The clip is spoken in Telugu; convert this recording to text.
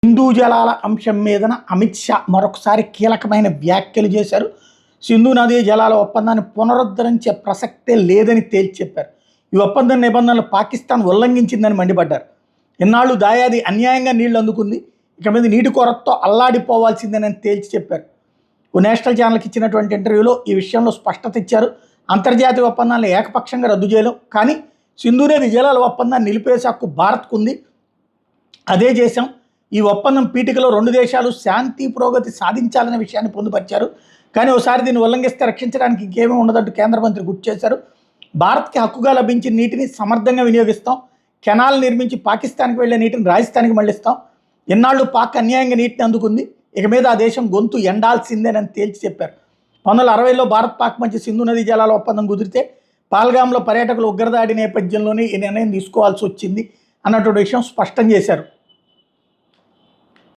సింధు జలాల అంశం మీదన అమిత్ షా మరొకసారి కీలకమైన వ్యాఖ్యలు చేశారు. సింధు నదీ జలాల ఒప్పందాన్ని పునరుద్ధరించే ప్రసక్తే లేదని తేల్చి చెప్పారు. ఈ ఒప్పందం నిబంధనలు పాకిస్తాన్ ఉల్లంఘించిందని మండిపడ్డారు. ఇన్నాళ్లు దాయాది అన్యాయంగా నీళ్లు అందుకుంది, ఇక మీద నీటి కొరతతో అల్లాడిపోవాల్సిందేనని తేల్చి చెప్పారు. ఓ నేషనల్ ఛానల్కి ఇచ్చినటువంటి ఇంటర్వ్యూలో ఈ విషయంలో స్పష్టత ఇచ్చారు. అంతర్జాతీయ ఒప్పందాలను ఏకపక్షంగా రద్దు చేయలేం, కానీ సింధు నదీ జలాల ఒప్పందాన్ని నిలిపేసే హక్కు భారత్కు ఉంది, అదే చేశాం. ఈ ఒప్పందం పీఠికలో రెండు దేశాలు శాంతి పురోగతి సాధించాలనే విషయాన్ని పొందుపరిచారు. కానీ ఒకసారి దీన్ని ఉల్లంఘిస్తే రక్షించడానికి ఇంకేమీ ఉండదంటూ కేంద్ర మంత్రి గుర్తు చేశారు. భారత్కి హక్కుగా లభించిన నీటిని సమర్థంగా వినియోగిస్తాం, కెనాల్ నిర్మించి పాకిస్తాన్కి వెళ్లే నీటిని రాజస్థాన్కి మళ్లిస్తాం. ఎన్నాళ్ళు పాక్ అన్యాయంగా నీటిని అందుకుంది, ఇక మీద ఆ దేశం గొంతు ఎండాల్సిందేనని తేల్చి చెప్పారు. 1960లో భారత్ పాక్ మధ్య సింధు నదీ జలాల ఒప్పందం కుదిరితే పాల్గాంలో పర్యాటకులు ఉగ్రదాడి నేపథ్యంలోనే ఈ నిర్ణయం తీసుకోవాల్సి వచ్చింది అన్నటువంటి విషయం స్పష్టం చేశారు.